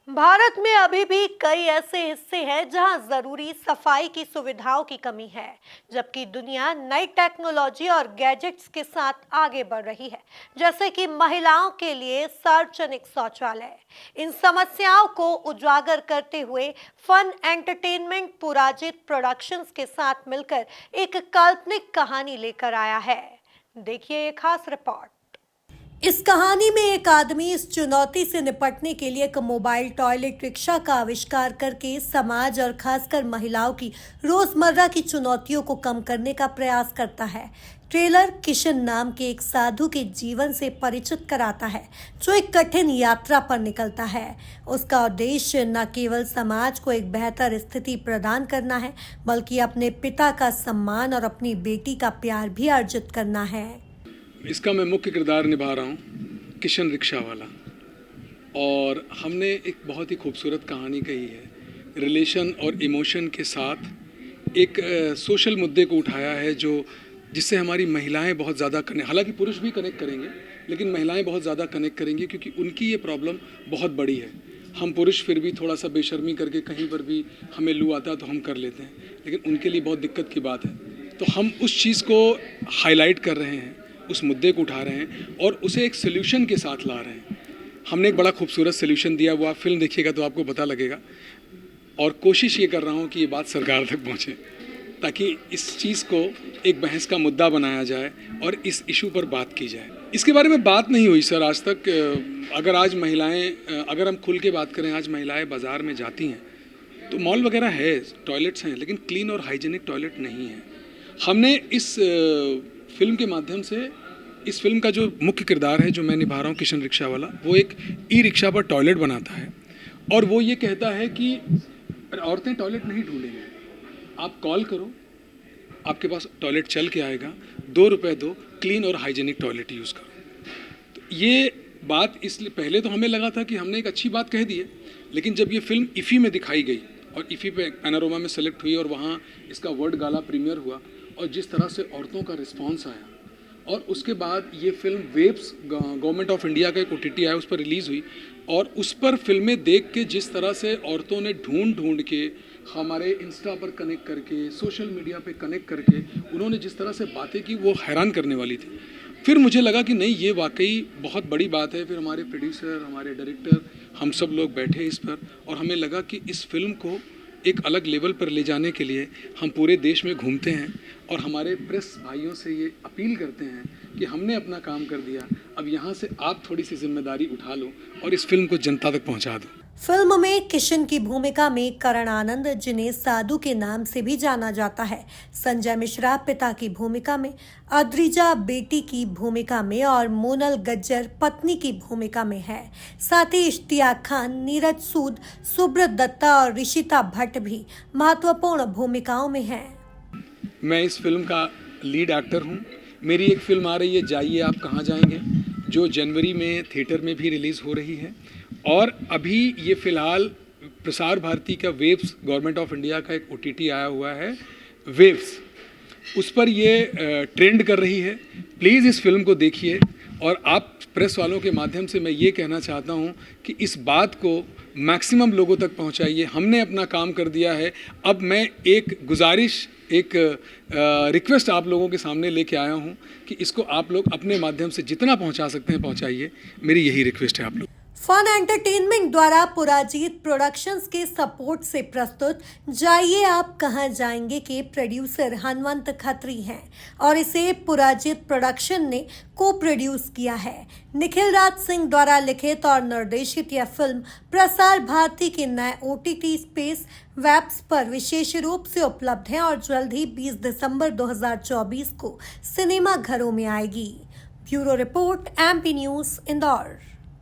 भारत में अभी भी कई ऐसे हिस्से हैं जहां जरूरी सफाई की सुविधाओं की कमी है, जबकि दुनिया नई टेक्नोलॉजी और गैजेट्स के साथ आगे बढ़ रही है, जैसे कि महिलाओं के लिए सार्वजनिक शौचालय। इन समस्याओं को उजागर करते हुए फन एंटरटेनमेंट पुराजित प्रोडक्शंस के साथ मिलकर एक काल्पनिक कहानी लेकर आया है। देखिए ये खास रिपोर्ट। इस कहानी में एक आदमी इस चुनौती से निपटने के लिए एक मोबाइल टॉयलेट रिक्शा का आविष्कार करके समाज और खासकर महिलाओं की रोजमर्रा की चुनौतियों को कम करने का प्रयास करता है। ट्रेलर किशन नाम के एक साधु के जीवन से परिचित कराता है, जो एक कठिन यात्रा पर निकलता है। उसका उद्देश्य न केवल समाज को एक बेहतर स्थिति प्रदान करना है, बल्कि अपने पिता का सम्मान और अपनी बेटी का प्यार भी अर्जित करना है। इसका मैं मुख्य किरदार निभा रहा हूँ, किशन रिक्शा वाला। और हमने एक बहुत ही खूबसूरत कहानी कही है, रिलेशन और इमोशन के साथ एक सोशल मुद्दे को उठाया है, जिससे हमारी महिलाएं बहुत ज़्यादा कनेक्ट, हालांकि पुरुष भी कनेक्ट करेंगे, लेकिन महिलाएं बहुत ज़्यादा कनेक्ट करेंगी, क्योंकि उनकी ये प्रॉब्लम बहुत बड़ी है। हम पुरुष फिर भी थोड़ा सा बेशर्मी करके कहीं पर भी हमें लू आता है तो हम कर लेते हैं, लेकिन उनके लिए बहुत दिक्कत की बात है। तो हम उस चीज़ को हाईलाइट कर रहे हैं, उस मुद्दे को उठा रहे हैं और उसे एक सोल्यूशन के साथ ला रहे हैं। हमने एक बड़ा खूबसूरत सोल्यूशन दिया, वो आप फिल्म देखिएगा तो आपको पता लगेगा। और कोशिश ये कर रहा हूँ कि ये बात सरकार तक पहुँचे, ताकि इस चीज़ को एक बहस का मुद्दा बनाया जाए और इस इशू पर बात की जाए। इसके बारे में बात नहीं हुई सर आज तक। अगर आज महिलाएं, अगर हम खुल के बात करें, आज महिलाएं बाज़ार में जाती हैं तो मॉल वगैरह है, टॉयलेट्स हैं, लेकिन क्लीन और हाइजीनिक टॉयलेट नहीं है। हमने इस फिल्म के माध्यम से, इस फिल्म का जो मुख्य किरदार है जो मैं निभा रहा हूँ, किशन रिक्शा वाला, वो एक ई रिक्शा पर टॉयलेट बनाता है और वो ये कहता है कि औरतें टॉयलेट नहीं ढूंढेंगी, आप कॉल करो, आपके पास टॉयलेट चल के आएगा, 2 रुपये दो, क्लीन और हाइजीनिक टॉयलेट यूज़ करो। तो ये बात, इसलिए पहले तो हमें लगा था कि हमने एक अच्छी बात कह दी है, लेकिन जब ये फिल्म इफ़ी में दिखाई गई और इफ़ी पे पैनोरमा में सेलेक्ट हुई और वहाँ इसका वर्ल्ड गाला प्रीमियर हुआ और जिस तरह से औरतों का रिस्पांस आया, और उसके बाद ये film waves, government of India का एक OTT आया, उस पर रिलीज़ हुई और उस पर फिल्में देख के जिस तरह से औरतों ने ढूंढ ढूंढ के हमारे इंस्टा पर कनेक्ट करके, सोशल मीडिया पे कनेक्ट करके उन्होंने जिस तरह से बातें की, वो हैरान करने वाली थी। फिर मुझे लगा कि नहीं, ये वाकई बहुत बड़ी बात है। फिर हमारे प्रोड्यूसर, हमारे डायरेक्टर, हम सब लोग बैठे इस पर और हमें लगा कि इस फिल्म को एक अलग लेवल पर ले जाने के लिए हम पूरे देश में घूमते हैं और हमारे प्रेस भाइयों से ये अपील करते हैं कि हमने अपना काम कर दिया, अब यहाँ से आप थोड़ी सी जिम्मेदारी उठा लो और इस फिल्म को जनता तक पहुँचा दो। फिल्म में किशन की भूमिका में करण आनंद, जिन्हें साधु के नाम से भी जाना जाता है, संजय मिश्रा पिता की भूमिका में, अद्रिजा बेटी की भूमिका में और मोनल गज्जर पत्नी की भूमिका में है। साथ ही इश्तियाक खान, नीरज सूद, सुब्रत दत्ता और ऋषिता भट्ट भी महत्वपूर्ण भूमिकाओं में हैं। मैं इस फिल्म का लीड एक्टर हूँ। मेरी एक फिल्म आ रही है, जाइए आप कहाँ जाएंगे, जो जनवरी में थिएटर में भी रिलीज़ हो रही है। और अभी ये फ़िलहाल प्रसार भारती का वेव्स, गवर्नमेंट ऑफ इंडिया का एक OTT आया हुआ है वेव्स, उस पर ये ट्रेंड कर रही है। प्लीज़ इस फिल्म को देखिए और आप प्रेस वालों के माध्यम से मैं ये कहना चाहता हूँ कि इस बात को मैक्सिमम लोगों तक पहुँचाइए। हमने अपना काम कर दिया है। अब मैं एक गुजारिश, एक रिक्वेस्ट आप लोगों के सामने लेके आया हूँ कि इसको आप लोग अपने माध्यम से जितना पहुँचा सकते हैं पहुँचाइए। मेरी यही रिक्वेस्ट है आप लोग। फन एंटरटेनमेंट द्वारा पुराजीत प्रोडक्शंस के सपोर्ट से प्रस्तुत जाइए आप कहां जाएंगे के प्रोड्यूसर हनुमंत खत्री हैं और इसे पुराजीत प्रोडक्शन ने को प्रोड्यूस किया है। निखिल राज सिंह द्वारा लिखित और निर्देशित यह फिल्म प्रसार भारती के नए OTT स्पेस वेब्स पर विशेष रूप से उपलब्ध है और जल्द ही 20 दिसंबर 2024 को सिनेमा घरों में आएगी। Bureau report, MP news, Indore.